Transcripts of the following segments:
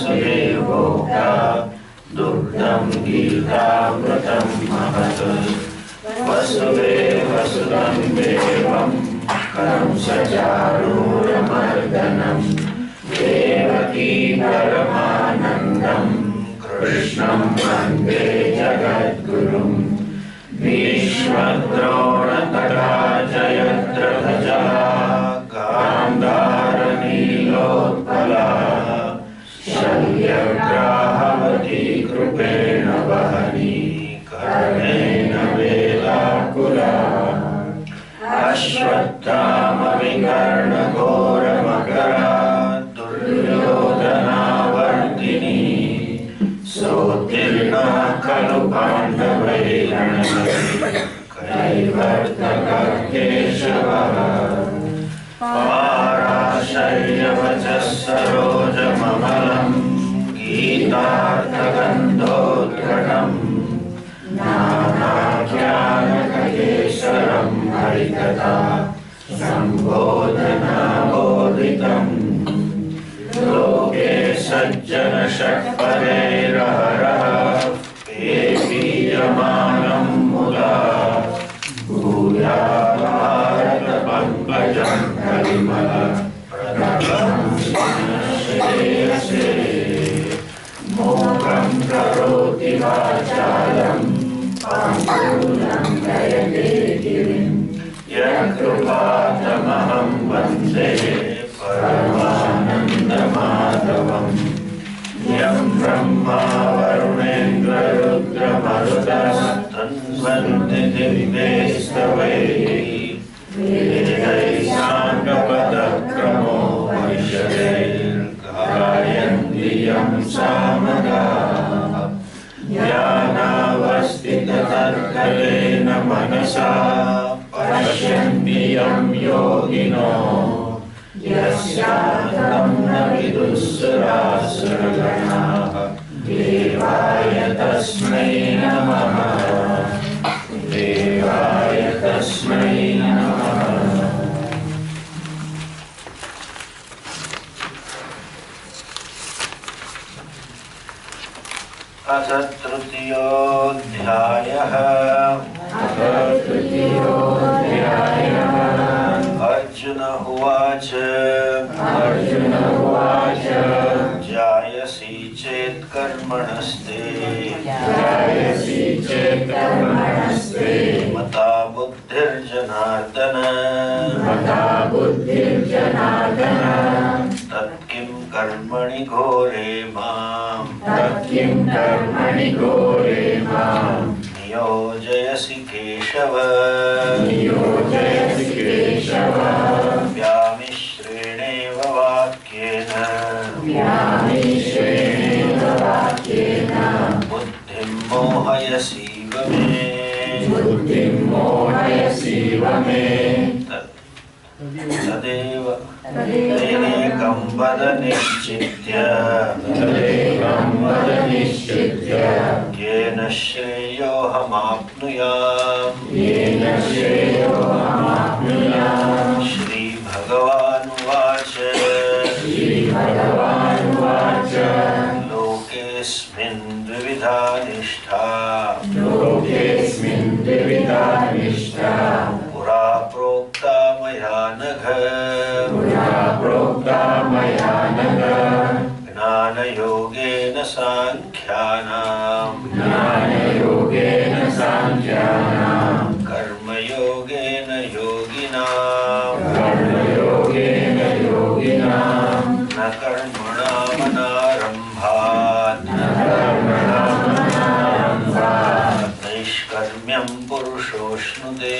वसुदेवोक्ता दुग्धं गीतामृतं महत् वसुदेवसुतं देवं कंसचाणूरमर्दनं देवकी परमानन्दं कृष्णं वन्दे जगद्गुरुं भीष्मद्रोणतटा जयद्रथजा गान्धारनीलोत्पला शल्यग्राहवती कृपेण वहनी कर्णेन वेलाकुला अश्वत्थामविकर्णघोरमकरा दुर्योधनावर्तिनी सोत्तीर्णा खलु पाण्डवैर्रणहरि कैवर्तककेशवः पाराशर्यवचः सरोजममलं गीतार्थगन्धोद्घटम् नानाख्यानकेशरं हरिकथा सम्बोधनाबोधितम् लोके सज्जनषट्पदैरहरः पेपीयमानं मुदा भूयात् भारतपङ्कजं कलिमल प्रदभं श्रेयसे मोहं करोति वाचालं पाण्डुरं नयते गिरिं यत्कृपातमहं वन्दे परमानन्दमाधवम् यं ब्रह्मा वरुणेन्द्ररुद्रमरुतस्तन्वन्ति दिव्यैस्तवैः वेदैः साङ्गपदक्रमो वैशदैर्गायन्ति यं सामगाः ज्ञानावस्थिततर्कलेन मनसा पश्यन्ति यं योगिनो यस्यान्तं न विदुःसुरासुरगणाः देवाय तस्मै नमः देवाय तस्मै नमः। अथ तृतीयोऽध्यायः अर्जुन उवाच जायसि चेत् कर्मणस्ते मता बुद्धिर्जनार्दन तत्किं कर्मणि घोरे माम् नियोजयसि केशव व्यामिश्रेणेव वाक्येन बुद्धिं मोहयसीव मे तदेव तेनेकं वद निश्चित्य येन श्रेयोऽहमाप्नुयाम्। श्रीभगवानुवाच लोकेऽस्मिन् द्विविधा निष्ठा पुरा प्रोक्ता मया नघ ज्ञानयोगेन साङ्ख्यानां कर्मयोगेन योगिनां न कर्मणामनारम्भात् नैष्कर्म्यं पुरुषोऽश्नुते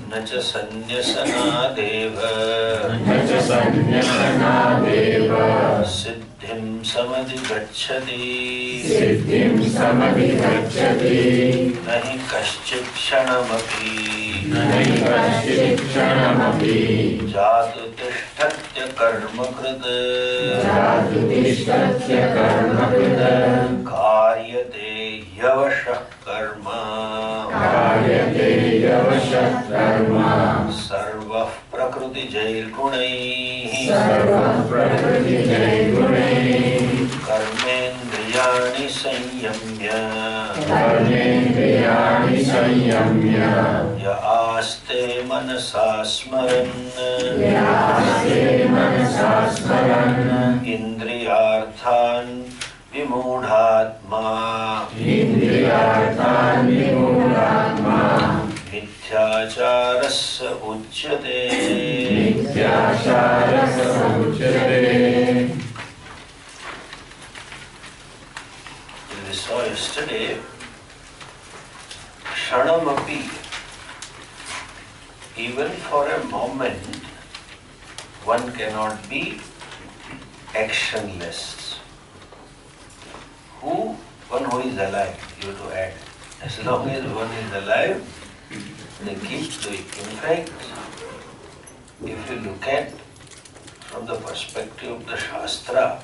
न च सन्न्यसनादेव सिद्धिं समधिगच्छति न हि कश्चित् क्षणमपि जातु तिष्ठत्य कर्मकृत् कार्यते ह्यवशः कर्म सर्वः प्रकृतिजैर्गुणैः sarvam prakriti gune Karmendriyani sanyamya karmendriyani sanyamya ya aste manasa smaran yaste manasa smaran indriyarthan vimudhatma indriyarthan vimudhatma मिथ्याचारस्य उच्यते मिथ्याचारस्य उच्यते. We saw yesterday Kshanamapi, even for a moment, one cannot be actionless. One who is alive, you have to add. As long as one is alive, they keep doing. In fact, if you look at from the perspective of the Shastra,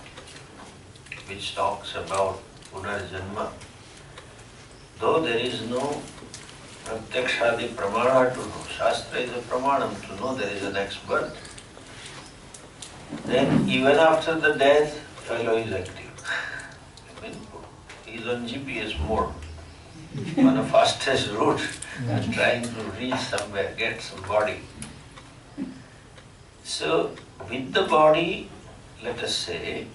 which talks about Punarjanma, though there is no Pratyakshadi Pramana to know, Shastra is a Pramanam to know there is a next birth, then even after the death, fellow is active. I mean, he is on GPS mode, on a fastest route, trying to reach somewhere, get some body. So, with the body, let us say,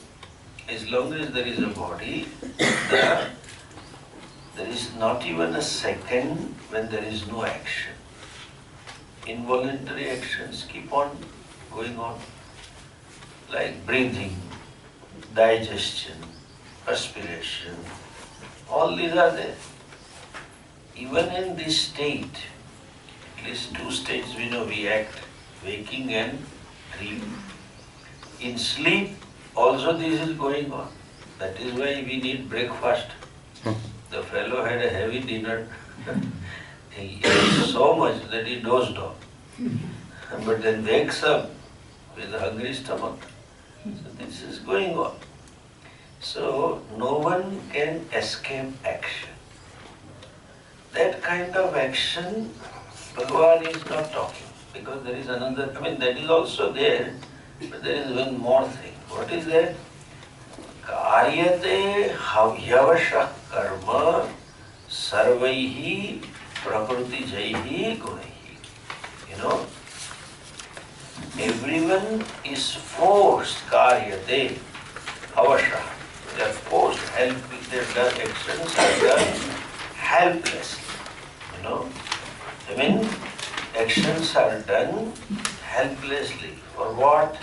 as long as there is a body, there is not even a second when there is no action. Involuntary actions keep on going on, like breathing, digestion, perspiration, all these are there. Even in this state, at least two states we know we act, waking and dream. In sleep, also this is going on. That is why we need breakfast. The fellow had a heavy dinner. He ate so much that he dozed off. But then wakes up with a hungry stomach. So this is going on. So no one can escape action. That kind of action, Bhagavan is not talking. Because there is another, that is also there, but there is one more thing. What is that? Karyate havyavasha karma sarvaihi prakriti jaihi gunaihi. Everyone is forced, karyate, havasha. They are forced, their actions are done helplessly. Actions are done helplessly. For what?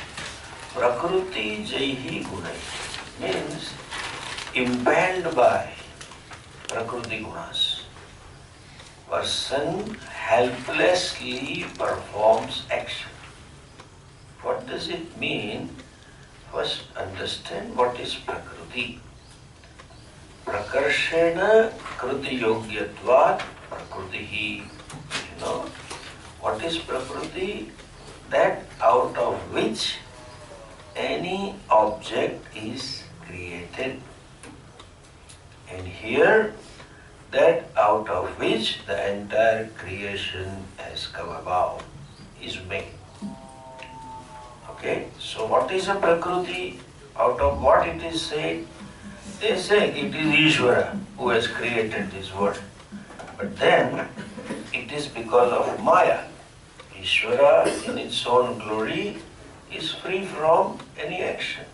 Prakriti jaihi gunai. Means impelled by Prakriti gunas. Person helplessly performs action. What does it mean? First understand what is Prakriti. Prakarshena kriti yogyatvat prakritihi. What is Prakriti? That out of which any object is created. And here, that out of which the entire creation has come about, is made. Okay, so what is a Prakriti? Out of what it is said? They say it is Ishvara who has created this world. But then, it is because of Maya. Ishvara in its own glory is free from any action.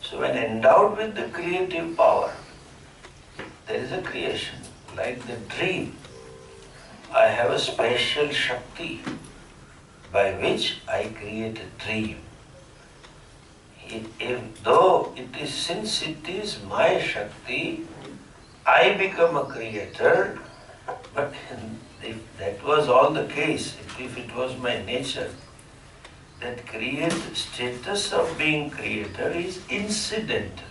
So when endowed with the creative power, there is a creation. Like the dream, I have a special Shakti by which I create a dream. Since it is my Shakti, I become a creator, but if that was all the case, if it was my nature, that status of being creator is incidental.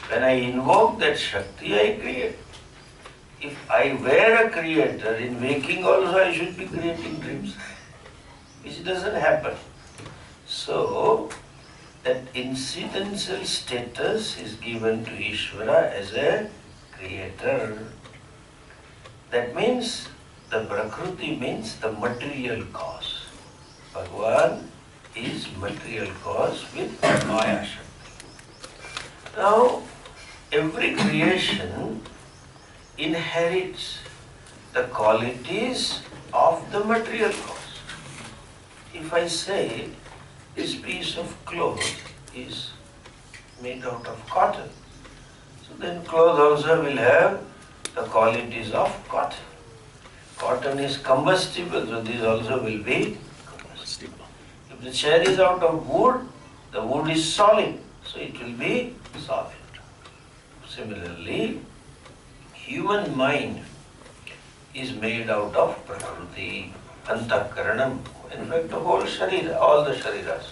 When I invoke that Shakti, I create. If I were a creator, in waking also I should be creating dreams, which doesn't happen. So, that incidental status is given to Ishvara as a creator. That means the Prakriti means the material cause. Bhagavan is material cause with Maya Shakti. Now, every creation inherits the qualities of the material cause. If I say this piece of cloth is made out of cotton, so then cloth also will have the qualities of cotton. Cotton is combustible, so this also will be combustible. If the chair is out of wood, the wood is solid, so it will be solid. Similarly, human mind is made out of Prakriti, Antakaranam, in fact the whole Sharira, all the Shariras.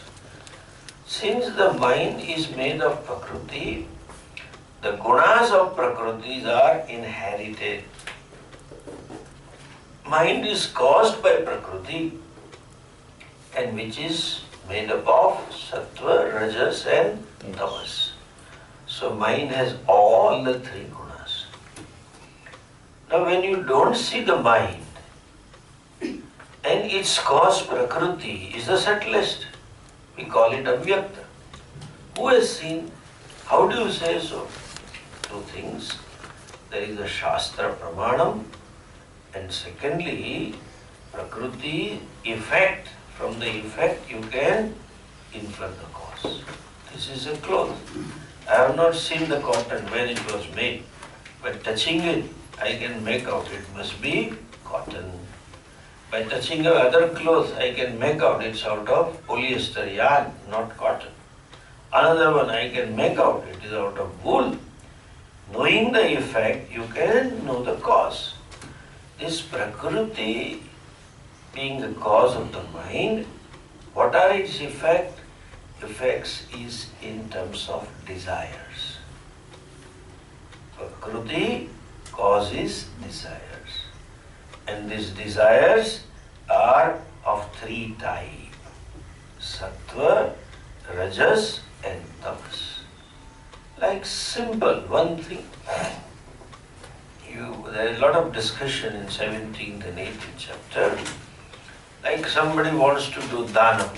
Since the mind is made of Prakriti, the gunas of Prakriti are inherited. Mind is caused by Prakriti, and which is made up of Sattva, Rajas and Tamas. So mind has all the three gunas. Now when you don't see the mind, and its cause Prakriti is the subtlest, we call it Avyakta. Who has seen? How do you say so? Two things. There is a Shastra Pramanam, and secondly, Prakriti effect. From the effect you can infer the cause. This is a cloth. I have not seen the cotton when it was made, but touching it, I can make out it must be cotton. By touching other clothes, I can make out it's out of polyester yarn, not cotton. Another one I can make out it is out of wool. Knowing the effect, you can know the cause. This Prakriti being the cause of the mind, what are its effects is in terms of desires. Prakriti causes desires. And these desires are of three types: Sattva, Rajas and Tamas. Like simple, one thing. There is a lot of discussion in 17th and 18th chapter. Like somebody wants to do dana,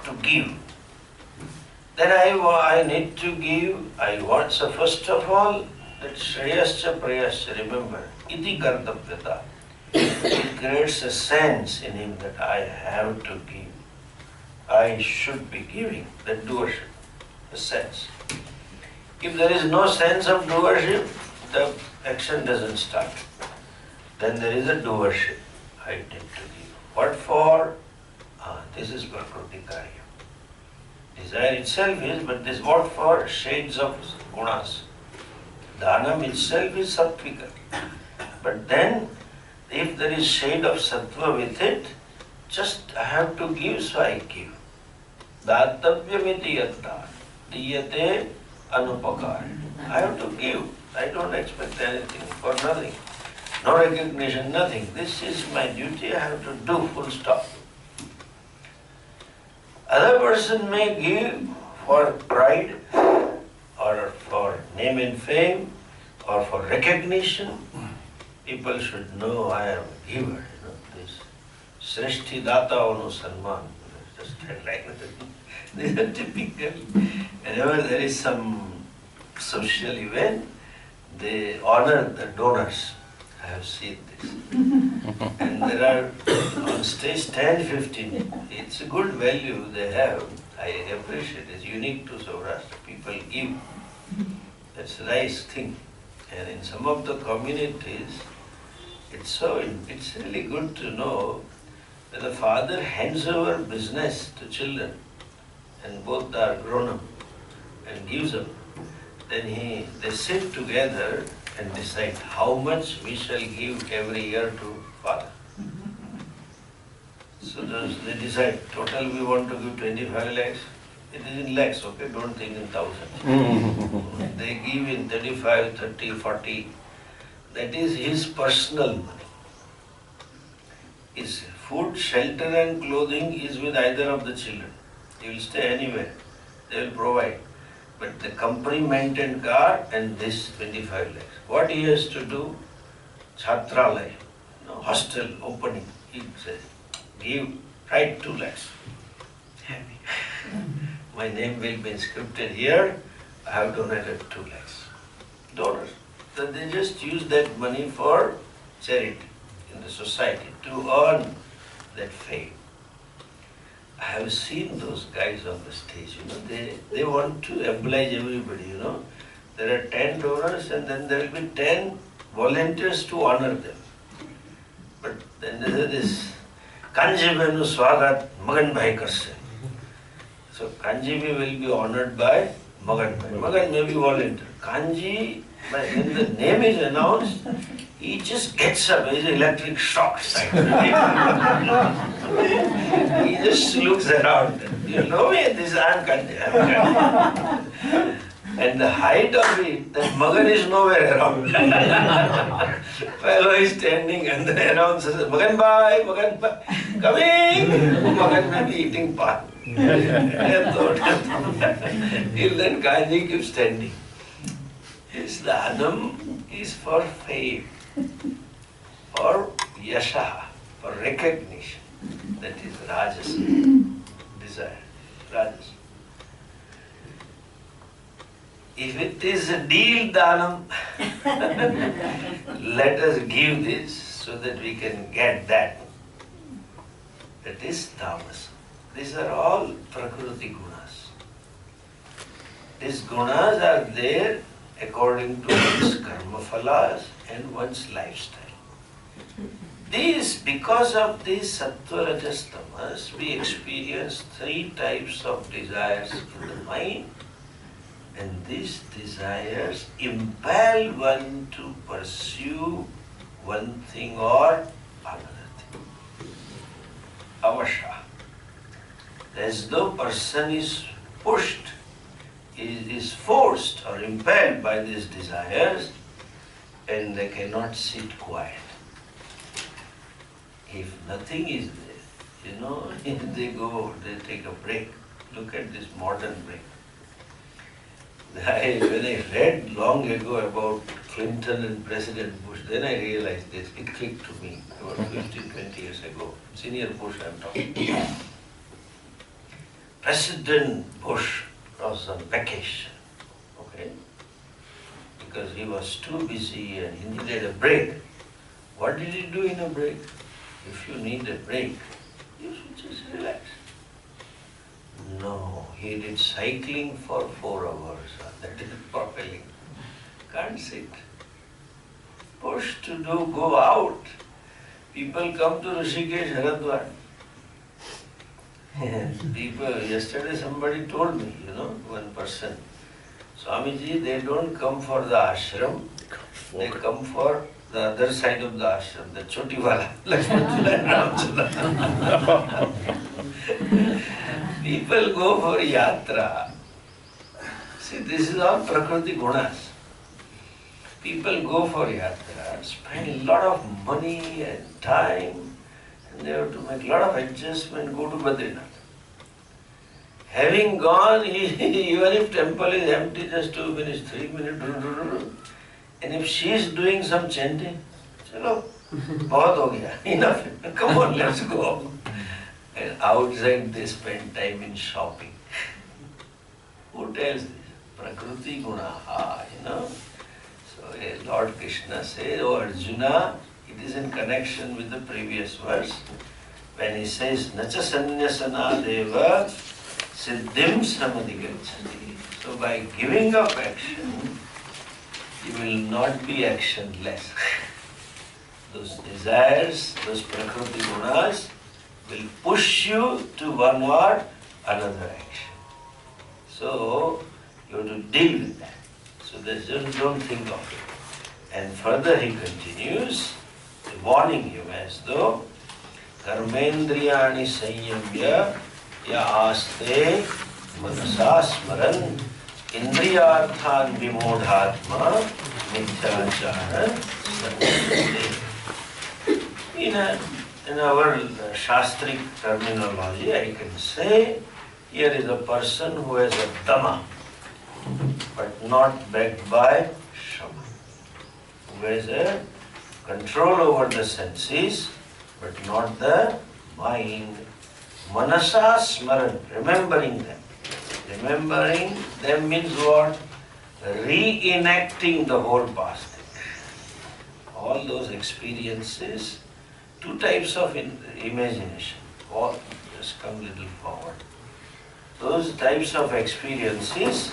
to give. Then I need to give, so first of all, that Shreyascha Prayascha, remember, iti kartavyata. It creates a sense in him that I have to give. I should be giving, that doership, a sense. If there is no sense of doership, the action doesn't start. Then there is a doership. I need to give. What for? This is Prakriti Karya. Desire itself is, but this what for? Shades of gunas. Dhanam itself is sattvika. But then, if there is shade of sattva with it, just I have to give, so I give. Datavyamiti yatta. Diyate anupakar. I have to give. I don't expect anything for nothing. No recognition, nothing. This is my duty, I have to do, full stop. Other person may give for pride, or for name and fame, or for recognition. People should know I am a giver. This Srishti Data Anu Sanman. Just like that. These are typical. Whenever there is some social event, they honor the donors. I have seen this. And there are on stage 10, 15. It's a good value they have. I appreciate it. It's unique to Saurashtra. People give. That's a nice thing. And in some of the communities, it's really good to know that the father hands over business to children, and both are grown up, and gives them. Then they sit together and decide how much we shall give every year to father. So they decide, total we want to give 25 lakhs. It is in lakhs, okay? Don't think in thousands. They give in 35, 30, 40. That is his personal money. His food, shelter and clothing is with either of the children. He will stay anywhere. They will provide. But the company maintained car and this 25 lakhs. What he has to do? Chhatralaya, hostel opening. He says, give Write 2 lakhs. My name will be inscripted here. I have donated 2 lakhs. Donors. So they just use that money for charity in the society to earn that fame. I have seen those guys on the stage, they want to oblige everybody, There are 10 donors and then there will be 10 volunteers to honor them. But then there is this Kanjibenu Swagat Magan Bhai Karse. So Kanji will be honored by Magan Bhai. Magan may be volunteer. Kanji, when the name is announced, he just gets up, he's an electric shock suddenly. He just looks around. You know me, this is Kanji. And the height of it, that Magan is nowhere around. Fellow is standing and the announcer says, Magan Bhai, coming! Magan may be eating pan. Till then Kanji keeps standing. His dhanam is for fame, for yasha, for recognition. That is rajas, desire, rajas. If it is a deal dhanam, let us give this so that we can get that. That is tamas. These are all prakriti gunas. These gunas are there according to one's karma phalas and one's lifestyle. Because of these sattva, rajas, tamas, we experience 3 types of desires in the mind, and these desires impel one to pursue one thing or another thing. Avasha. As though person is pushed, is forced or impelled by these desires, and they cannot sit quiet. If nothing is there, they take a break. Look at this modern break. When I read long ago about Clinton and President Bush, then I realized this. It clicked to me about 15, 20 years ago. Senior Bush I'm talking. President Bush was on vacation, okay? Because he was too busy and he needed a break. What did he do in a break? If you need a break, you should just relax. No, he did cycling for 4 hours. That is propelling. Can't sit. Push to go out. People come to Rishikesh, Haridwar. People, yesterday somebody told me, one person, Swamiji, they don't come for the ashram, they come for the other side of the ashram, the Chotiwala, People go for yatra. See, this is all prakriti gunas. People go for yatra, spend a lot of money and time, and they have to make a lot of adjustment, go to Badrinath. Having gone, even if temple is empty, just 2 minutes, 3 minutes, and if she is doing some chanting, chalo, bahut ho gaya, enough, come on, let's go. And outside they spend time in shopping. Who tells this? Prakriti gunaha, So Lord Krishna says, oh Arjuna, it is in connection with the previous verse. When he says, Nacha sanyasana deva siddhim samadhigacchati. So by giving up action, you will not be actionless. Those desires, those prakriti gunas will push you to one or another action. So you have to deal with that. So just don't think of it. And further he continues, warning him as though Karmendriyani Sanyamya Ya Aste Manasa Smaran Indriyarthan Vimodhatma Mithyacharan Sanyamya. In our Shastric terminology, I can say, here is a person who has a dhamma, but not backed by shama. Who has a control over the senses, but not the mind. Manasa smaran, remembering them. Remembering them means what? Reenacting the whole past. All those experiences, two types of imagination. Or just come a little forward. Those types of experiences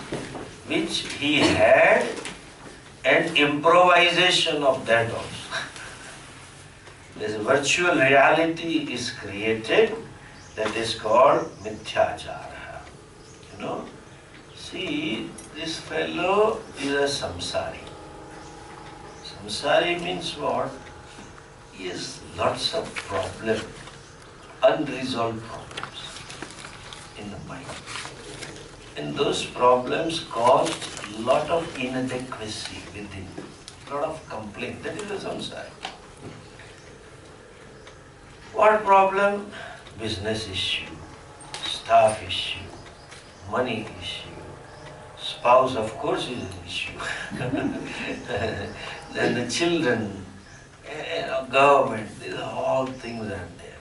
which he had, and improvisation of that also. This virtual reality is created, that is called mithyachara. You know, see, this fellow is a samsari. Samsari means what? He has lots of problems, unresolved problems in the mind. And those problems caused lot of inadequacy within, lot of complaint. That is a samsara. What problem? Business issue, staff issue, money issue, spouse of course is an issue. Then the children, government, these are all things are there.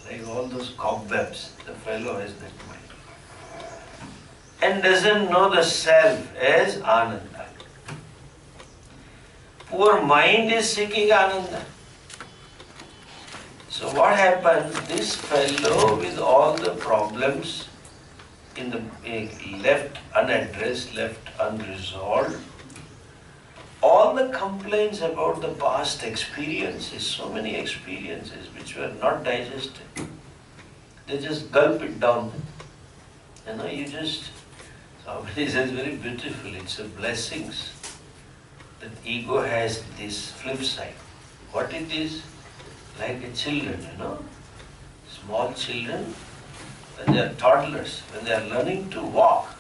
Like all those cobwebs, the fellow has that mind. And doesn't know the self as Ananda. Poor mind is seeking Ananda. So what happened? This fellow with all the problems in the left unaddressed, left unresolved, all the complaints about the past experiences, so many experiences which were not digested, they just gulp it down. You know, you just, somebody says very beautiful, it's a blessings that ego has this flip side. What it is? Like a children, you know, small children, when they are toddlers, when they are learning to walk,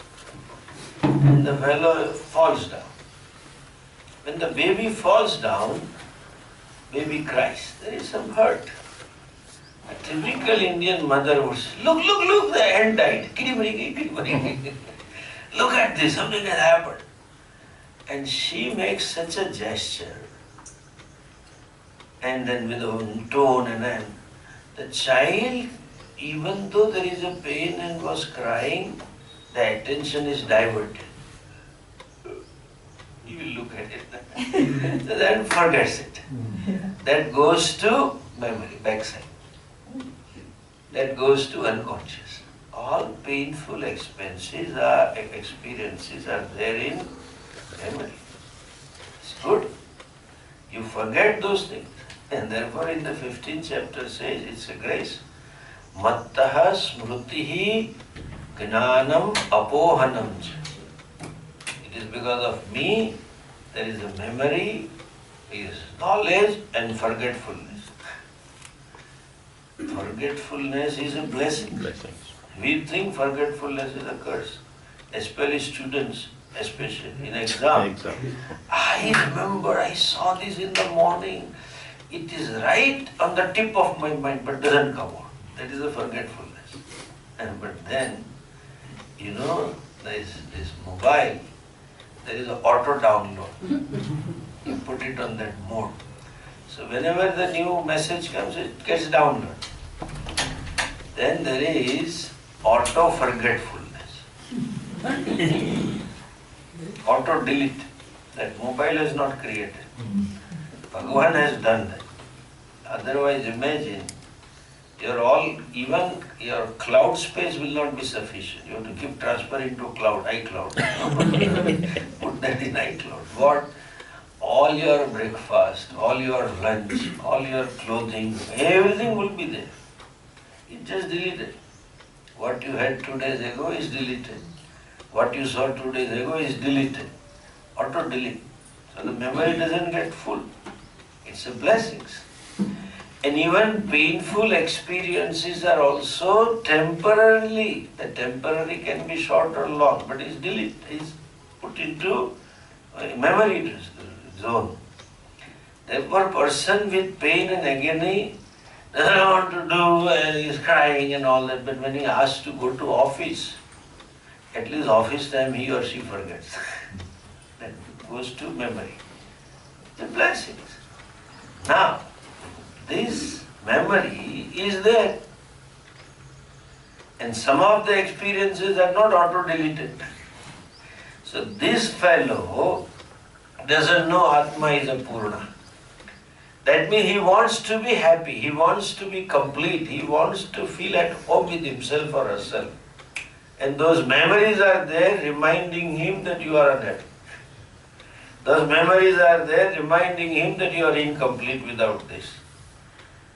and the fellow falls down. When the baby falls down, baby cries. There is some hurt. A typical Indian mother would say, look, look, look, the hand died. Look at this, something has happened. And she makes such a gesture. And then with a tone and the child, even though there is a pain and was crying, the attention is diverted. You will look at it. So then forgets it. That goes to memory, backside. That goes to unconscious. All painful experiences are there in memory. It's good. You forget those things. And therefore in the 15th chapter says it's a grace. Mattaha smrutihi gnanam apohanam cha. It is because of me there is a memory, is knowledge and forgetfulness. Forgetfulness is a blessing. We think forgetfulness is a curse. Especially students, especially in exam. I remember I saw this in the morning. It is right on the tip of my mind, but doesn't come out. That is a forgetfulness. But then, you know, there is this mobile, there is an auto download. You put it on that mode. So whenever the new message comes, it gets downloaded. Then there is auto forgetfulness. Auto delete. That mobile is not created. Bhagavan has done that. Otherwise, imagine, even your cloud space will not be sufficient. You have to keep transferring to cloud, iCloud. Put that in iCloud. What? All your breakfast, all your lunch, all your clothing, everything will be there. It just deleted. What you had 2 days ago is deleted. What you saw 2 days ago is deleted. Auto delete. So the memory doesn't get full. It's a blessings. And even painful experiences are also temporarily. The temporary can be short or long, but it's deleted. It's put into memory zone. Therefore, person with pain and agony doesn't know what to do and is crying and all that. But when he asks to go to office, at least office time he or she forgets. That goes to memory. The blessings. Now, this memory is there. And some of the experiences are not auto-deleted. So this fellow doesn't know Atma is a Purna. That means he wants to be happy, he wants to be complete, he wants to feel at home with himself or herself. And those memories are there reminding him that you are unhappy. Those memories are there reminding him that you are incomplete without this.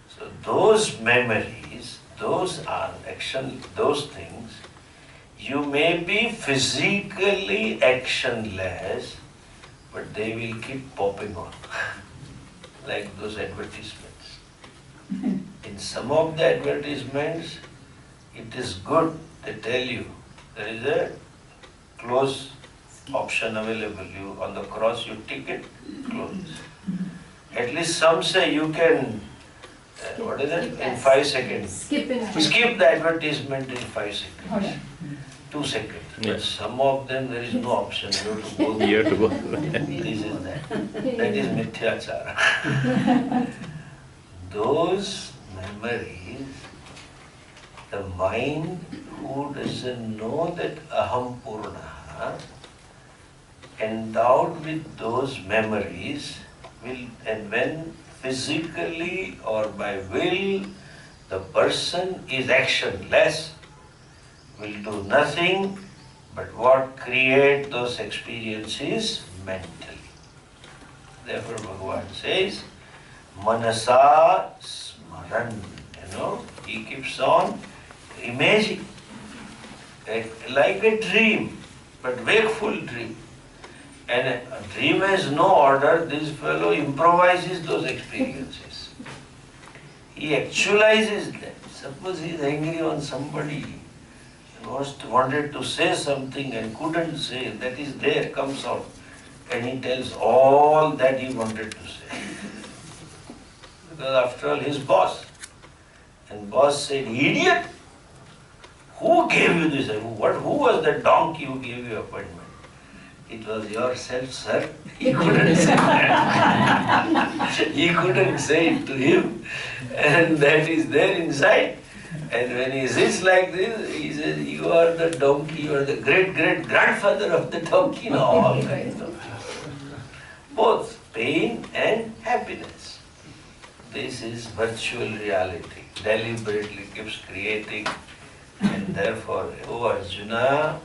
So those memories, those are action, those things, you may be physically actionless, but they will keep popping on. Like those advertisements. In some of the advertisements, it is good, they tell you, there is a close option available. You on the cross you tick it, close. At least some say you can, what is it, in 5 seconds. Skip the advertisement in 5 seconds. 2 seconds. Yeah. But some of them there is no option. You have to go. This is that. That is mithyachara. Those memories, the mind who doesn't know that aham purna, endowed with those memories, will, and when physically or by will the person is actionless, will do nothing but what create those experiences mentally. Therefore Bhagavan says, Manasa Smaran, he keeps on imaging, like a dream, but wakeful dream. And a dream has no order, this fellow improvises those experiences. He actualizes them. Suppose he is angry on somebody, wanted to say something and couldn't say, that is there, comes out. And he tells all that he wanted to say. Because after all, his boss. And boss said, idiot, who gave you this? Who was the donkey who gave you appointment? It was yourself, sir. He couldn't say that. He couldn't say it to him. And that is there inside. And when he sits like this, he says, you are the donkey, you are the great-great-grandfather of the donkey. No, all kinds of things. Both pain and happiness. This is virtual reality. Deliberately keeps creating. And therefore, O Arjuna,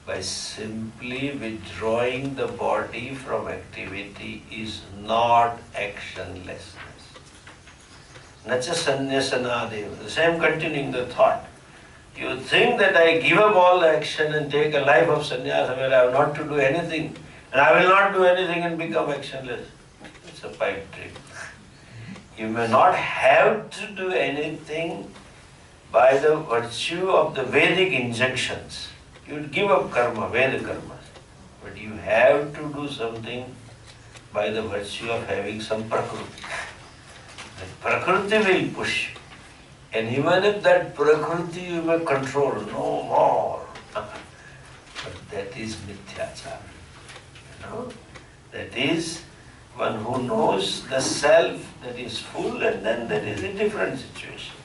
by simply withdrawing the body from activity is not actionlessness. Nacha sannyasanadev. The same continuing the thought. You think that I give up all action and take a life of sannyasa where I have not to do anything, and I will not do anything and become actionless. It's a pipe dream. You may not have to do anything by the virtue of the Vedic injunctions. You would give up karma, Vedic karmas. But you have to do something by the virtue of having some prakriti. Prakriti will push. And even if that prakriti you may control, no more. But that is mithyachara. That is one who knows the self that is full, and then that is a different situation.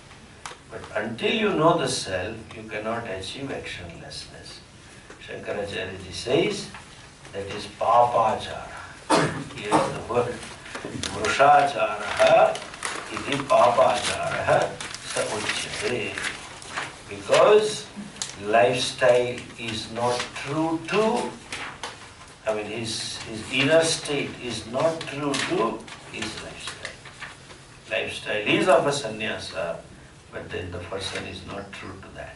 But until you know the self, you cannot achieve actionlessness. Shankaracharya ji says that is papachara. Here is the word. Mrushachara iti papachara sa uchyate. Because lifestyle is not true to, his inner state is not true to his lifestyle. Lifestyle is of a sannyasa, but then the person is not true to that.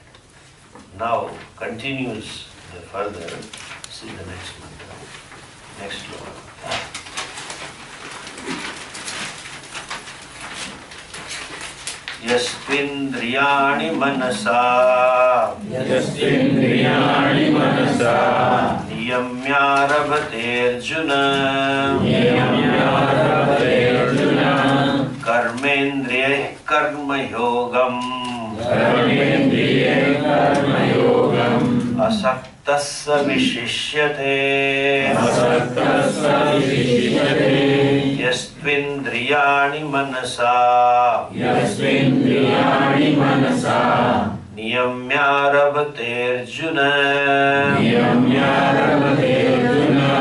Now continues the further. See the next mantra. Next sloka. Yastvindriyani manasa niyamya Arjuna karmendriya karmayogam asaktasya vishishyate yastvindriyani manasa Niyamyarabhaterjuna Niyamyarabhaterjuna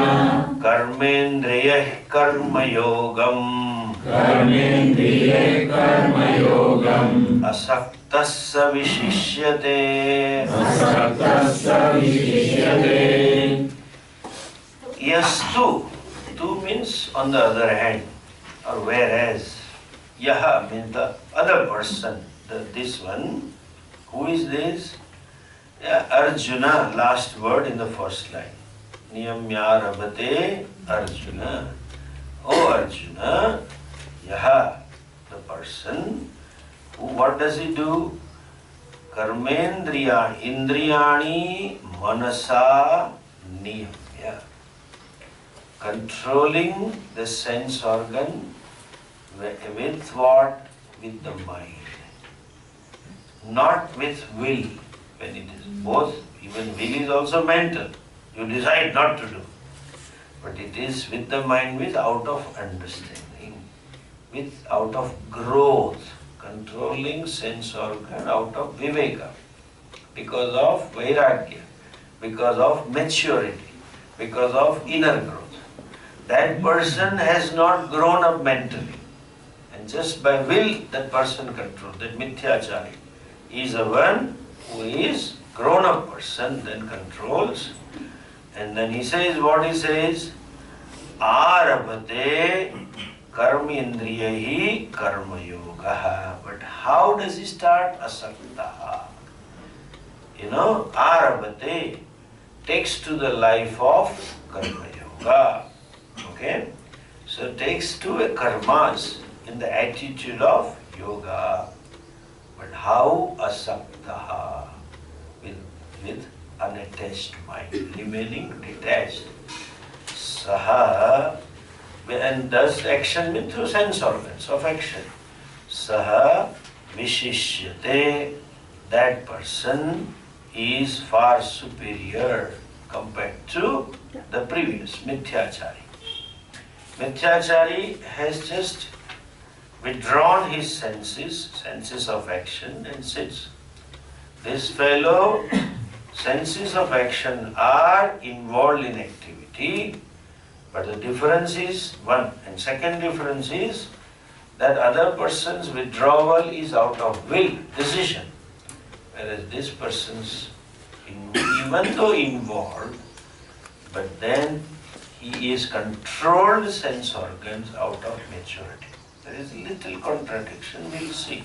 Karmendriyah karmayogam Karmendriye karmayogam Asaktasya vishishyate. Asaktasya vishishyate. Yastu. Tu means on the other hand, or whereas. Yaha means the other person. This one. Who is this? Yeah, Arjuna, last word in the first line. Niyamyarabhate Arjuna. Oh Arjuna, Yaha, the person who, what does he do? Karmendriya, Indriyani, Manasa, Niyamya. Controlling the sense organ with what? With the mind. Not with will. When it is both, even will is also mental. You decide not to do. But it is with the mind, with out of understanding, with out of growth, controlling sense organ out of viveka, because of vairagya, because of maturity, because of inner growth. That person has not grown up mentally. And just by will that person controls, that mithyachari is a one who is grown up person, then controls. And then he says what he says, Arabhate karmendriyahi karmayoga. But how does he start? Asaktaha. Arabhate takes to the life of karmayoga. Okay? So takes to a karmas in the attitude of yoga. But how? Asaktaha. With unattached mind, remaining detached. Saha, and does action with through sense organs of action. Saha vishishyate, that person is far superior compared to the previous Mithyachari. Mithyachari has just withdrawn his senses of action, and sits. This fellow, senses of action are involved in activity, but the difference is one. And second difference is that other person's withdrawal is out of will, decision. Whereas this person's, even though involved, but then he is controlled sense organs out of maturity. There is little contradiction, we'll see.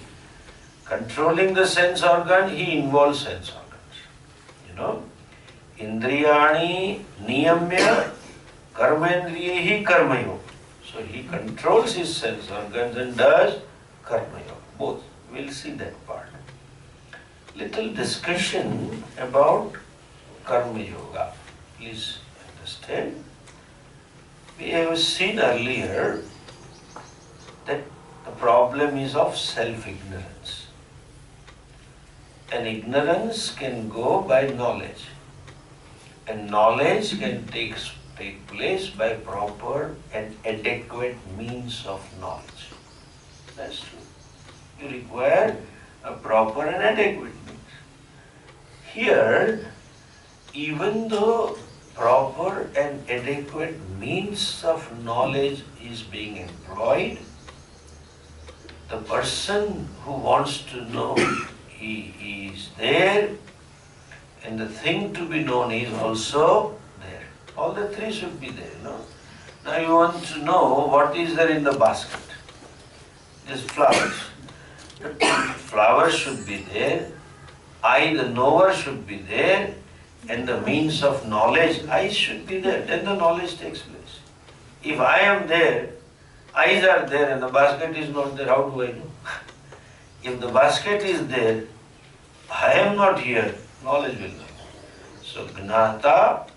Controlling the sense organ, he involves sense organs. Indriyani niyamya karmendriyehi karmayoga. So he controls his sense organs and does karmayoga. Both. We'll see that part. Little discussion about karmayoga. Please understand. We have seen earlier that the problem is of self-ignorance. And ignorance can go by knowledge. And knowledge can take place by proper and adequate means of knowledge. That's true. You require a proper and adequate means. Here, even though proper and adequate means of knowledge is being employed, the person who wants to know, he is there, and the thing to be known is also there. All the three should be there, no? Now you want to know what is there in the basket. Just flowers. The flowers should be there, I, the knower, should be there, and the means of knowledge, I should be there. Then the knowledge takes place. If I am there, eyes are there and the basket is not there, how do I know? If the basket is there, I am not here, knowledge will not. So Gnata,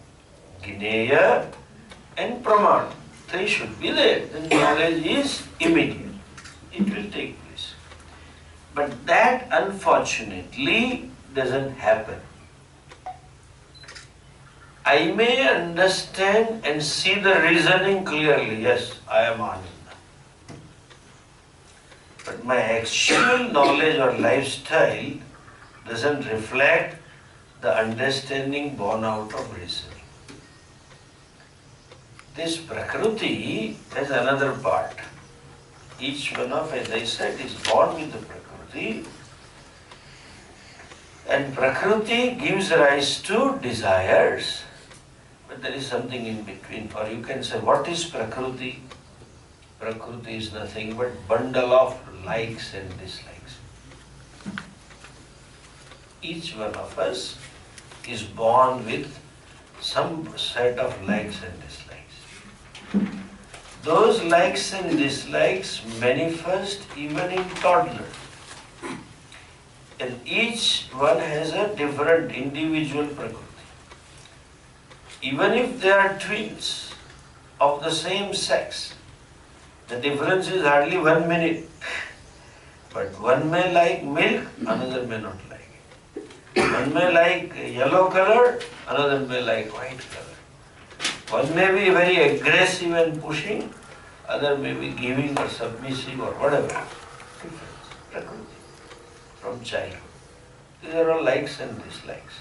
Gneya and Praman, three should be there. Then knowledge is immediate. It will take place. But that unfortunately doesn't happen. I may understand and see the reasoning clearly. Yes, I am Ananda. But my actual knowledge or lifestyle doesn't reflect the understanding born out of reason. This Prakriti has another part. Each one of, as I said, is born with the Prakriti, and Prakriti gives rise to desires. But there is something in between. Or you can say, what is Prakriti? Prakriti is nothing but bundle of likes and dislikes. Each one of us is born with some set of likes and dislikes. Those likes and dislikes manifest even in toddler. And each one has a different individual Prakriti. Even if they are twins of the same sex, the difference is hardly 1 minute. But one may like milk, another may not like it. One may like yellow color, another may like white color. One may be very aggressive and pushing, other may be giving or submissive or whatever. Difference, Prakriti, from childhood. These are all likes and dislikes.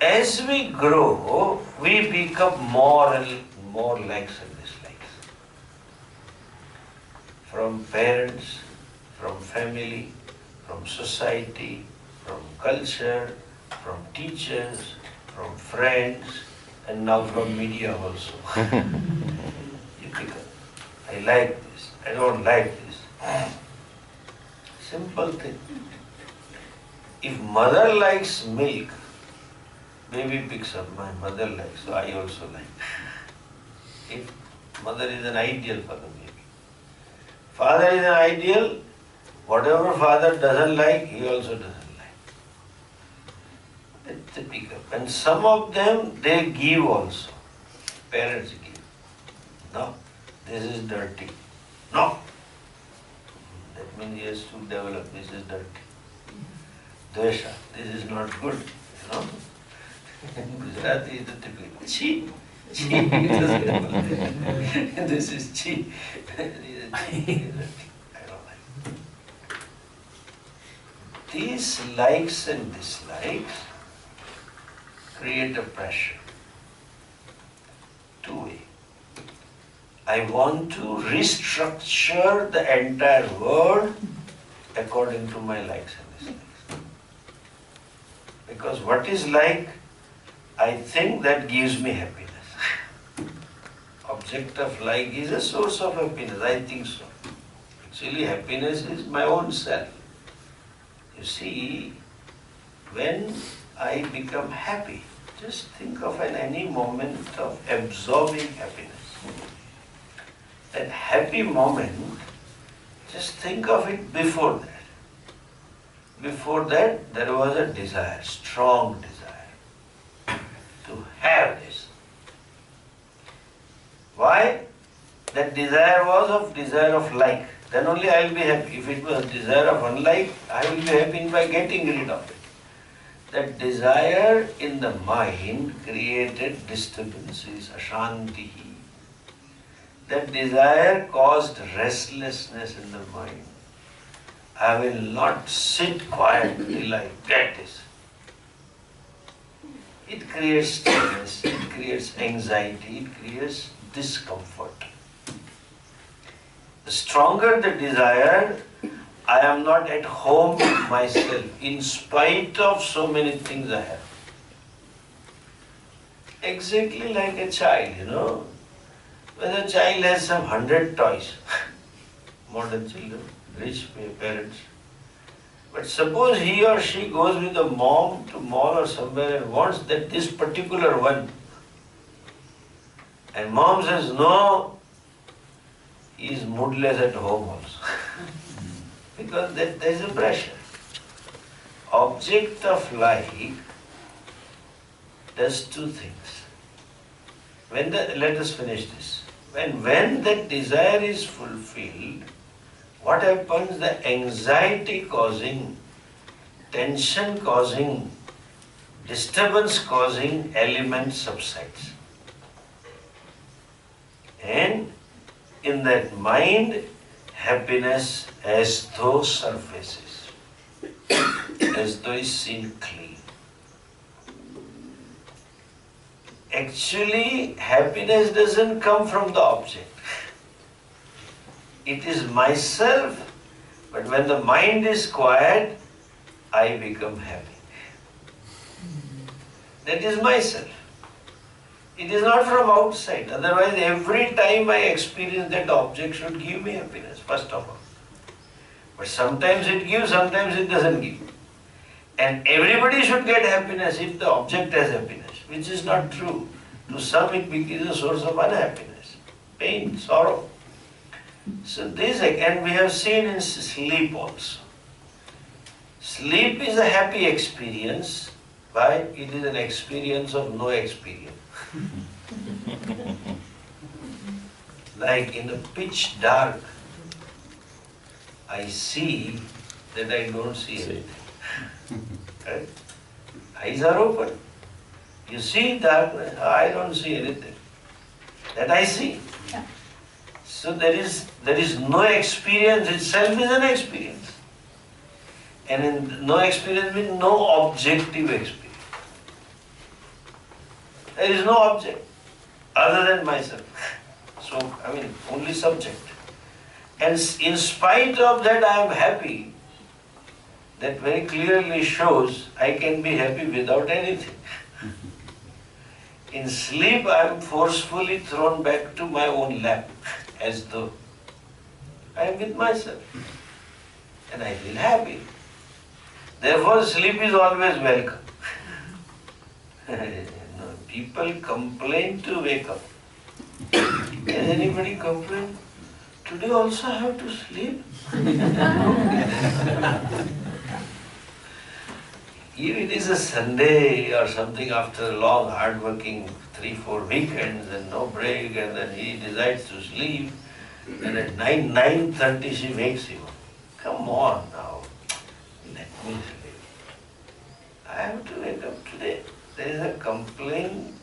As we grow, we become more and more likes and dislikes. From parents, from family, from society, from culture, from teachers, from friends, and now from media also. You pick up. I like this, I don't like this. Simple thing. If mother likes milk, baby picks up, my mother likes, so I also like. If mother is an ideal for the baby. Father is an ideal, whatever father doesn't like, he also doesn't like. That's the pick up. And some of them, they give also. Parents give. No, this is dirty. No. That means he has to develop, this is dirty. Dvesha, this is not good, you know. Gujarati is the typical chi, chi. This is chi. I don't like. These likes and dislikes create a pressure. Two-way. I want to restructure the entire world according to my likes and dislikes. Because what is like, I think that gives me happiness. Object of like is a source of happiness, I think so. Actually, happiness is my own self. You see, when I become happy, just think of any moment of absorbing happiness. That happy moment, just think of it before that. Before that, there was a desire, strong desire, to have this. Why? That desire was of desire of like. Then only I will be happy. If it was desire of unlike, I will be happy by getting rid of it. That desire in the mind created disturbances, ashanti. That desire caused restlessness in the mind. I will not sit quiet till I get this. It creates stress, it creates anxiety, it creates discomfort. The stronger the desire, I am not at home with myself in spite of so many things I have. Exactly like a child, you know. When a child has some 100 toys, modern children, rich parents, but suppose he or she goes with a mom to mall or somewhere and wants that this particular one, and mom says no, he is moodless at home also. Because there is a pressure. Object of like does two things. Let us finish this. When that desire is fulfilled, what happens? The anxiety causing, tension causing, disturbance causing element subsides. And in that mind, happiness as though surfaces. as though is seen clean. Actually, happiness doesn't come from the object. It is myself, but when the mind is quiet, I become happy. That is myself. It is not from outside. Otherwise, every time I experience that object should give me happiness, first of all. But sometimes it gives, sometimes it doesn't give. And everybody should get happiness if the object has happiness, which is not true. To some it becomes a source of unhappiness, pain, sorrow. So this, and we have seen in sleep also. Sleep is a happy experience. Why? It is an experience of no experience. Like in a pitch dark, I see that I don't see anything. Right? Eyes are open. You see darkness, I don't see anything. That I see. Yeah. So there is no experience itself is an experience. And in no experience means no objective experience. There is no object other than myself. So, only subject. And in spite of that, I am happy. That very clearly shows I can be happy without anything. In sleep, I am forcefully thrown back to my own lap, as though I am with myself. And I feel happy. Therefore, sleep is always welcome. People complain to wake up. Has anybody complained? Today also I have to sleep? If it is a Sunday or something after a long hard-working 3-4 weekends and no break, and then he decides to sleep, and at 9:30 she wakes him up. Come on now, let me sleep. I have to wake up today. There is a complaint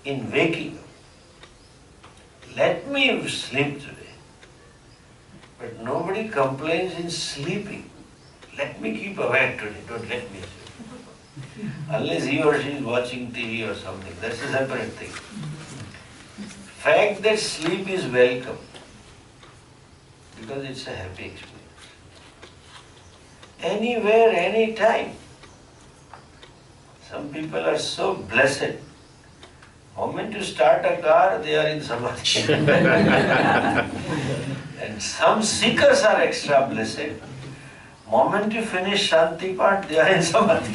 in waking up. Let me sleep today. But nobody complains in sleeping. Let me keep awake today, don't let me sleep. Unless he or she is watching TV or something, that's a separate thing. Fact that sleep is welcome, because it's a happy experience. Anywhere, anytime. Some people are so blessed. Moment you start a car, they are in samadhi. And some seekers are extra blessed. Moment you finish Shanti part, they are in samadhi.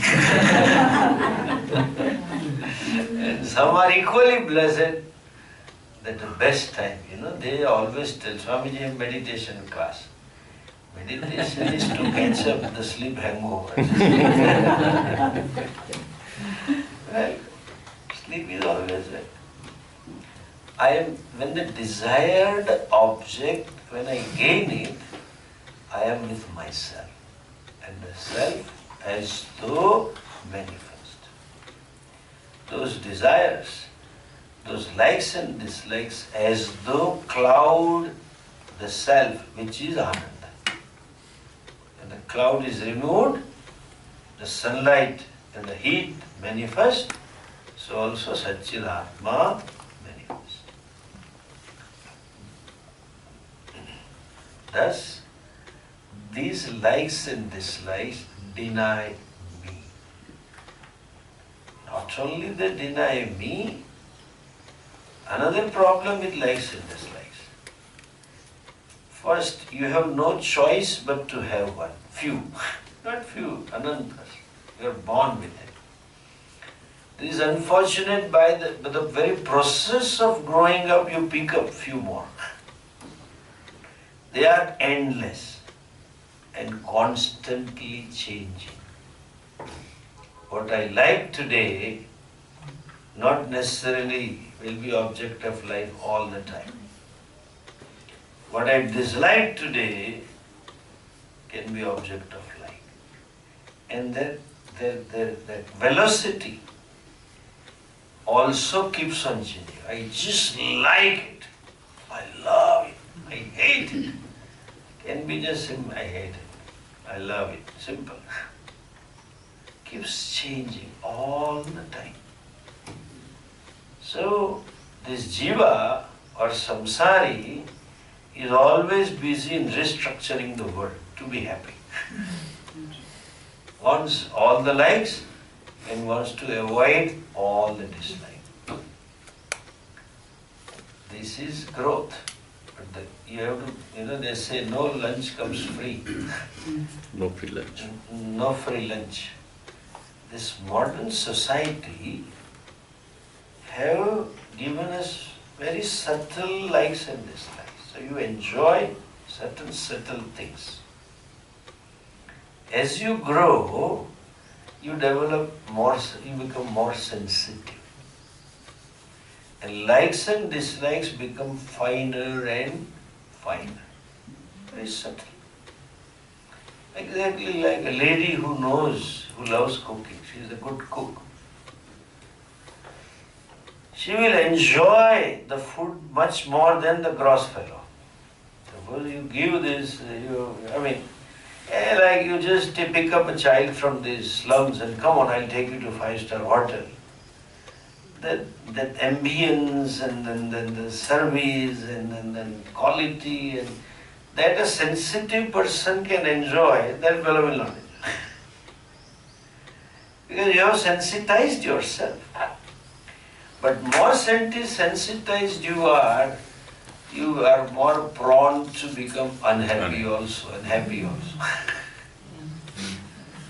And some are equally blessed. That the best time, they always tell Swamiji in meditation class. Meditation is to catch up the sleep hangover. Well, sleep is always well. When the desired object, when I gain it, I am with myself. And the self as though manifest. Those desires, those likes and dislikes, as though cloud the self, which is Ananda. When the cloud is removed, the sunlight and the heat manifest, so also Satchidatma manifests. Thus, these likes and dislikes deny me. Not only they deny me, another problem with likes and dislikes. First, you have no choice but to have one. Few. Not few, anantas. You are born with it. This is unfortunate by the very process of growing up, you pick up few more. They are endless and constantly changing. What I like today not necessarily will be object of life all the time. What I dislike today can be object of life. And that velocity also keeps on changing. I just like it. I love it. I hate it. Can be just I hate it. I love it. Simple. Keeps changing all the time. So this jiva or samsari is always busy in restructuring the world to be happy. Wants all the likes and wants to avoid all the dislike. This is growth. But you have to, they say no lunch comes free. No free lunch. No free lunch. This modern society have given us very subtle likes and dislikes. So you enjoy certain subtle things. As you grow, you become more sensitive. And likes and dislikes become finer and finer. Very subtle. Exactly like a lady who loves cooking. She is a good cook. She will enjoy the food much more than the gross fellow. Suppose you give this, like you just pick up a child from these slums and come on, I'll take you to 5-star hotel. That ambience and then the service and then quality and that a sensitive person can enjoy, that fellow will not enjoy. Because you have sensitized yourself. But more sensitized you are more prone to become unhappy also and happy also.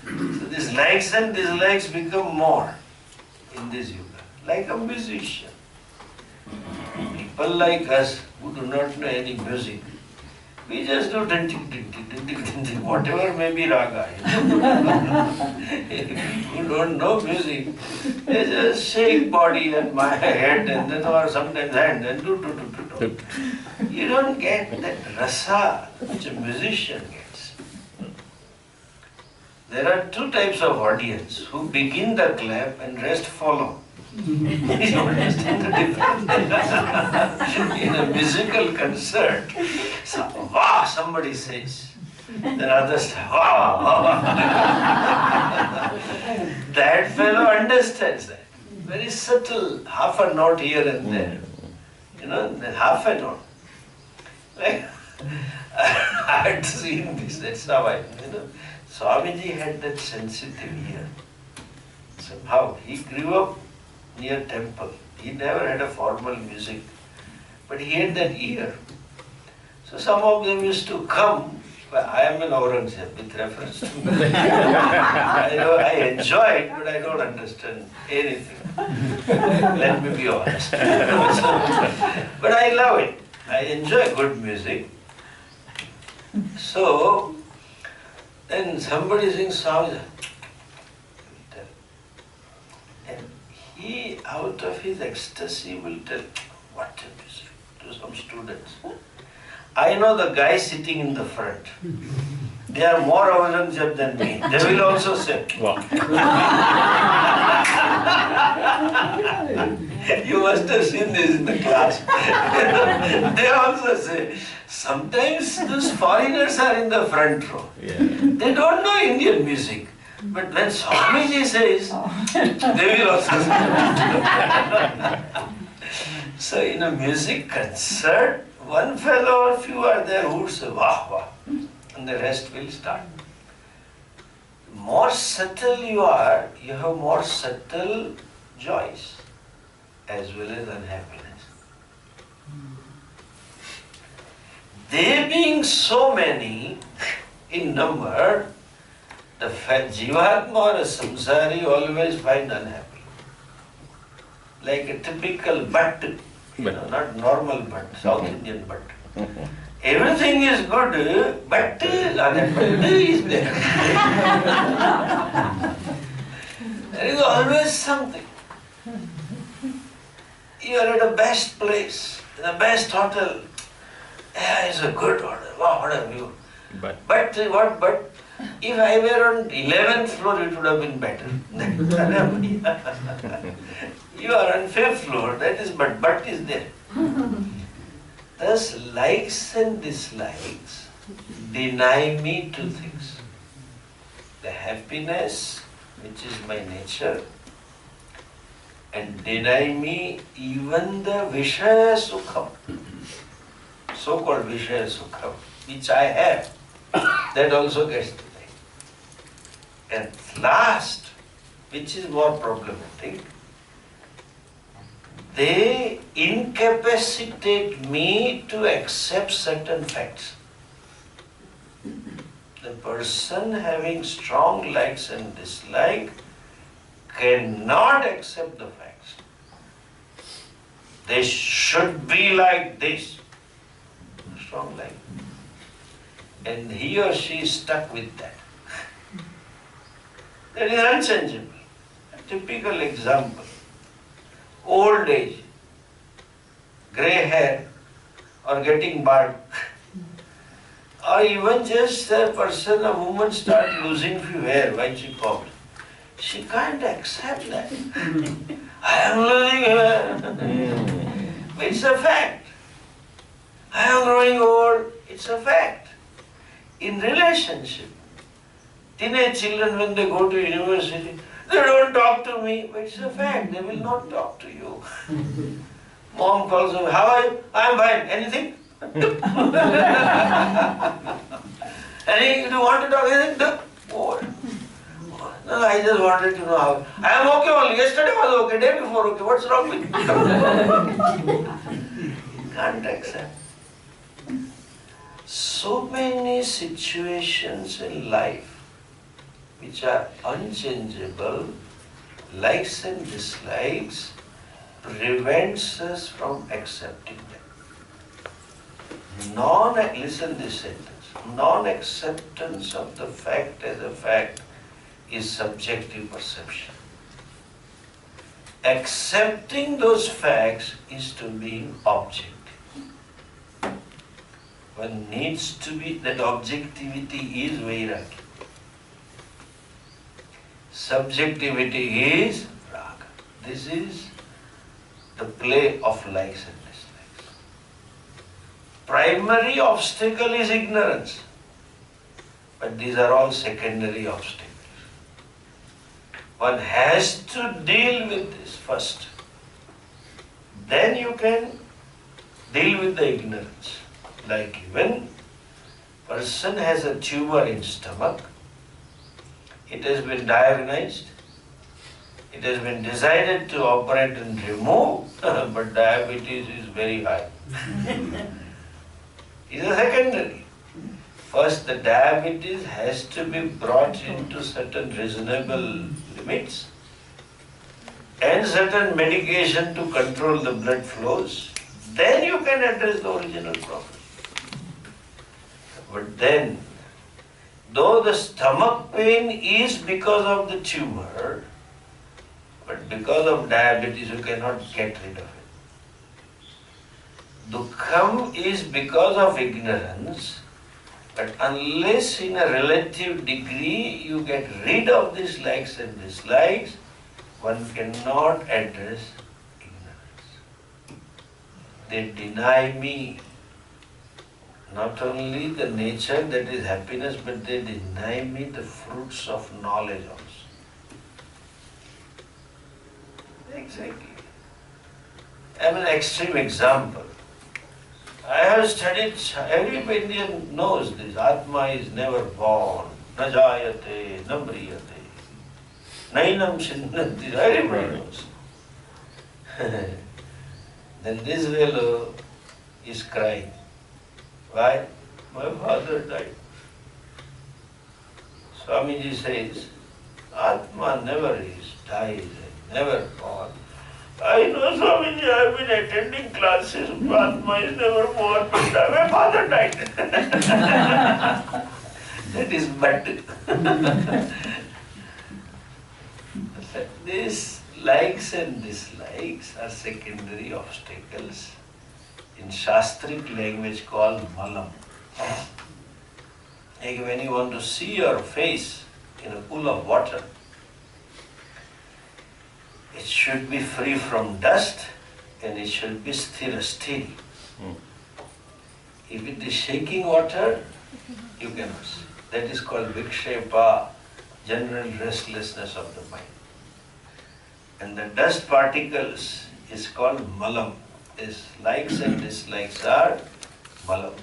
So these likes and dislikes become more in this yuga. Like a musician. People like us who do not know any music, we just do whatever may be raga. Who don't know music, they just shake body and my head and then or sometimes hand and do. You don't get that rasa which a musician gets. There are two types of audience who begin the clap and rest follow. You understand the difference? In a musical concert, somebody says, then others say, That fellow understands that. Very subtle, half a note here and there. Half a note. Like, I had seen this, that's how Swamiji had that sensitive ear. Somehow, he grew up near temple. He never had a formal music, but he had that ear. So some of them used to come, but I am an Aurangzeb with reference to me. I enjoy it, but I don't understand anything. Let me be honest. But I love it. I enjoy good music. So, then somebody sings songs. He, out of his ecstasy, will tell, what a music, to some students. I know the guy sitting in the front. They are more Aurangzeb than me. They will also say, Wow. You must have seen this in the class. They also say, sometimes those foreigners are in the front row. Yeah. They don't know Indian music. But when Swamiji says, they will also say. So in a music concert, one fellow or few are there who say, wah, wah, and the rest will start. More subtle you are, you have more subtle joys as well as unhappiness. They being so many in number, the Jivatma or a samsari always find unhappy. Like a typical bhatt, not normal bhatt, South Indian bhatt. Everything is good, but unhappy is there. There is always something. You are at the best place, in the best hotel. Yeah, it's a good hotel. Wow, what a view. But if I were on 11th floor, it would have been better. You are on 5th floor, that is but is there. Thus, likes and dislikes deny me two things. the happiness which is my nature and deny me even the Vishaya Sukham, so-called Vishaya Sukham, which I have, that also gets denied. And last, which is more problematic, they incapacitate me to accept certain facts. The person having strong likes and dislikes cannot accept the facts. They should be like this. Strong like. And he or she is stuck with that. That is unchangeable. A typical example. Old age, grey hair, or getting bald. Or even just a person, a woman start losing few hair when she comes. She can't accept that. I am losing hair. It's a fact. I am growing old. It's a fact. In relationship, teenage children when they go to university, they don't talk to me. But it's a fact. They will not talk to you. Mom calls them, how are you? I am fine. Anything? Anything? Do you want to talk anything? No. No, I just wanted to know how. I am okay only. Yesterday was okay. Day before okay. What's wrong with you? Can't accept. So many situations in life which are unchangeable, likes and dislikes, prevents us from accepting them. Listen this sentence. Non-acceptance of the fact as a fact is subjective perception. Accepting those facts is to be objective. One needs to be, that objectivity is vairagya. Subjectivity is raga. This is the play of likes and dislikes. Primary obstacle is ignorance. But these are all secondary obstacles. One has to deal with this first. Then you can deal with the ignorance. Like when person has a tumor in stomach, it has been diagnosed, it has been decided to operate and remove, but diabetes is very high. It is a secondary. First, the diabetes has to be brought into certain reasonable limits and certain medication to control the blood flows. Then you can address the original problem. But then, though the stomach pain is because of the tumor, but because of diabetes you cannot get rid of it. Dukkham is because of ignorance, but unless in a relative degree you get rid of these likes and dislikes, one cannot address ignorance. They deny me not only the nature that is happiness, but they deny me the fruits of knowledge also. Exactly. I am an extreme example. I have studied, every Indian knows this. Atma is never born. Na jayate, na mriyate. Nainam sindhanti. Everybody knows. Then this fellow is crying. Why? My father died. Swamiji says, Atma never is, dies, and never born. I know, Swamiji, I have been attending classes, Atma is never born, but my father died. That is but. These likes and dislikes are secondary obstacles. In Shastric language called malam. Like when you want to see your face in a pool of water, it should be free from dust and it should be still. If it is shaking water, you cannot see. That is called vikshepa. general restlessness of the mind. And the dust particles is called malam. Is likes and dislikes are malam.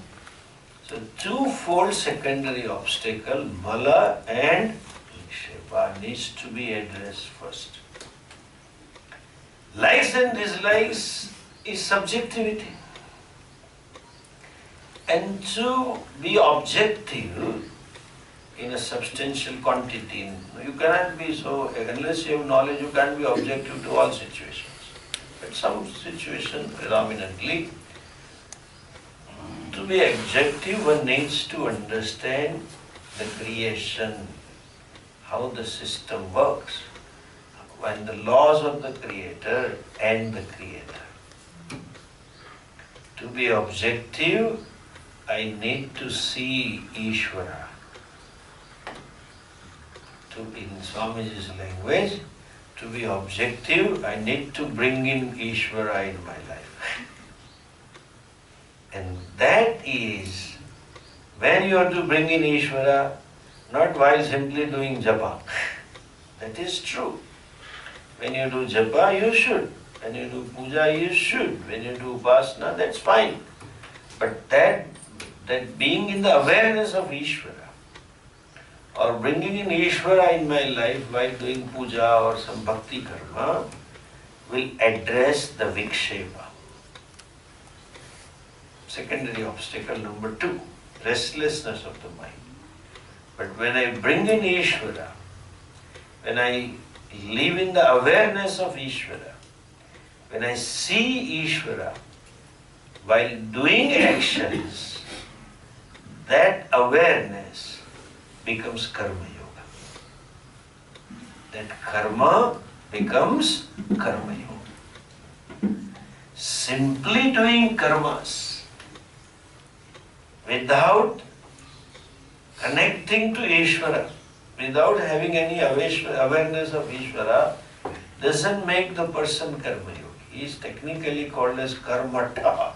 So twofold secondary obstacle, mala and vikshepa, needs to be addressed first. Likes and dislikes is subjectivity. And to be objective in a substantial quantity, you cannot be so, unless you have knowledge, you can't be objective to all situations. But some situation predominantly, to be objective, one needs to understand the creation, how the system works, and the laws of the creator and the creator. To be objective, I need to see Ishvara. In Swamiji's language, to be objective, I need to bring in Ishvara in my life. And that is, when you have to bring in Ishvara, not while simply doing japa. That is true. When you do japa, you should. When you do puja, you should. When you do upasana, that's fine. But that being in the awareness of Ishvara, or bringing in Ishvara in my life while doing puja or some bhakti karma, will address the vikshepa. Secondary obstacle number 2, restlessness of the mind. But when I bring in Ishvara, when I live in the awareness of Ishvara, when I see Ishvara while doing actions, that awareness becomes Karma Yoga. That karma becomes Karma Yoga. Simply doing karmas without connecting to Ishvara, without having any awareness of Ishvara, doesn't make the person Karma Yogi. He is technically called as Karmata.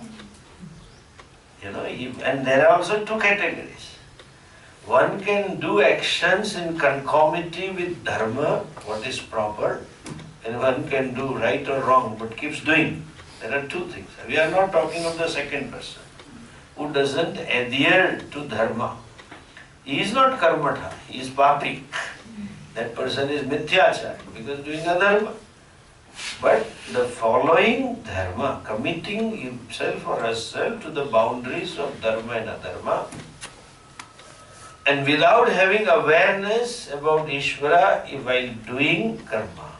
And there are also 2 categories. One can do actions in conformity with dharma, what is proper, and one can do right or wrong, but keeps doing. There are 2 things. We are not talking of the second person, who doesn't adhere to dharma. He is not karmata, he is papi. That person is mithyachari, because doing a dharma. But the following dharma, committing himself or herself to the boundaries of dharma and adharma, and without having awareness about Ishvara while doing karma,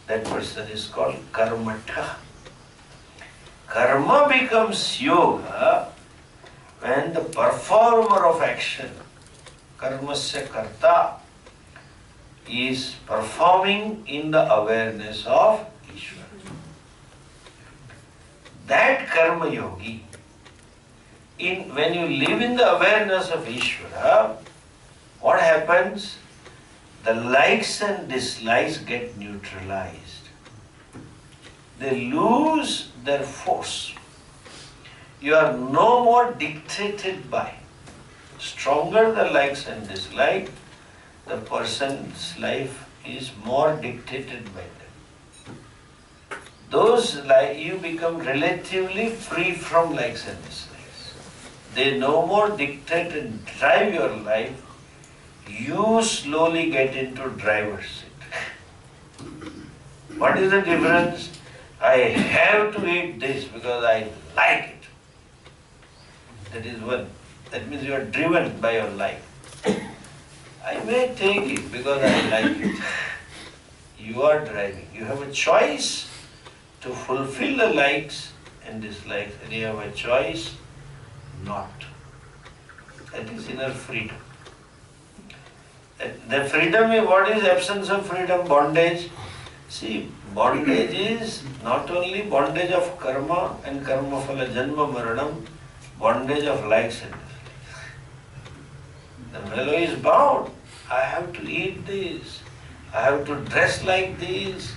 that person is called karmata. Karma becomes yoga when the performer of action, karmasya karta, is performing in the awareness of Ishvara. That karma yogi, when you live in the awareness of Ishvara, what happens? The likes and dislikes get neutralized. They lose their force. You are no more dictated by. Stronger the likes and dislikes, the person's life is more dictated by them. You become relatively free from likes and dislikes. They no more dictate and drive your life. You slowly get into driver's seat. What is the difference? I have to eat this because I like it. That is one. That means you are driven by your life. I may take it because I like it. You are driving. You have a choice to fulfill the likes and dislikes, and you have a choice not. That is inner freedom. The freedom is, what is absence of freedom? Bondage. See, bondage is not only bondage of karma and karma phala janma maranam, bondage of likes and dislikes. The fellow is bound. I have to eat this. I have to dress like this.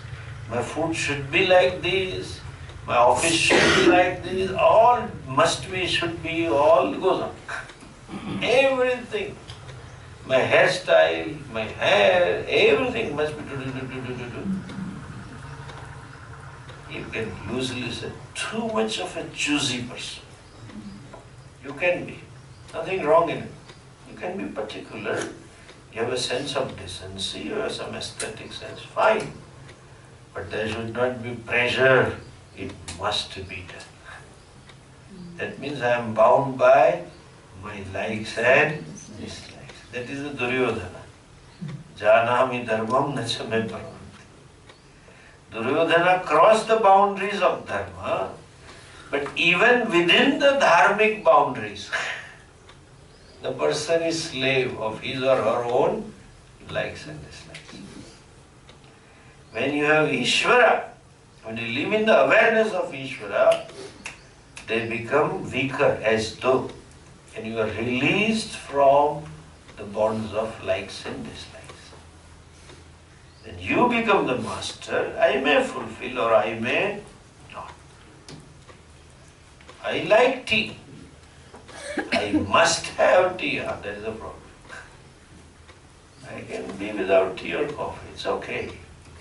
My food should be like this. My office should be like this. All must be, should be, all goes on. Everything. My hairstyle, my hair, everything must be do. You can loosely say, too much of a choosy person. You can be. Nothing wrong in it. You can be particular. You have a sense of decency, you have some aesthetic sense, fine. But there should not be pressure. It must be done. That means I am bound by my likes and dislikes. That is the Duryodhana. Janami dharmam nacha me paramanti. Duryodhana crossed the boundaries of dharma, but even within the dharmic boundaries, the person is slave of his or her own likes and dislikes. When you have Ishvara, when you live in the awareness of Ishvara, they become weaker as though, and you are released from the bonds of likes and dislikes. Then you become the master. I may fulfill or I may not. I like tea. I must have tea. That is the problem. I can be without tea or coffee. It's okay.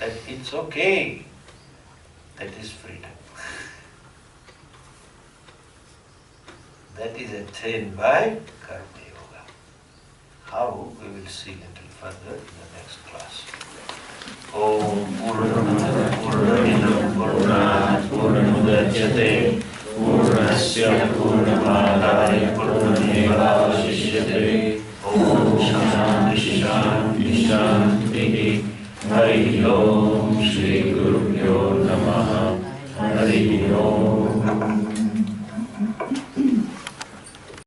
It's okay. That is freedom. That is attained by Karmayoga. How? We will see a little further in the next class. Om Purnamada Purnamidam Purnat Purnamudachyate Purnasya Purnamadaya Purnamevavasishyate. Om Shanti Shanti Shanti. Hari Om Shri Gurubhyo Namaha. Hari Om.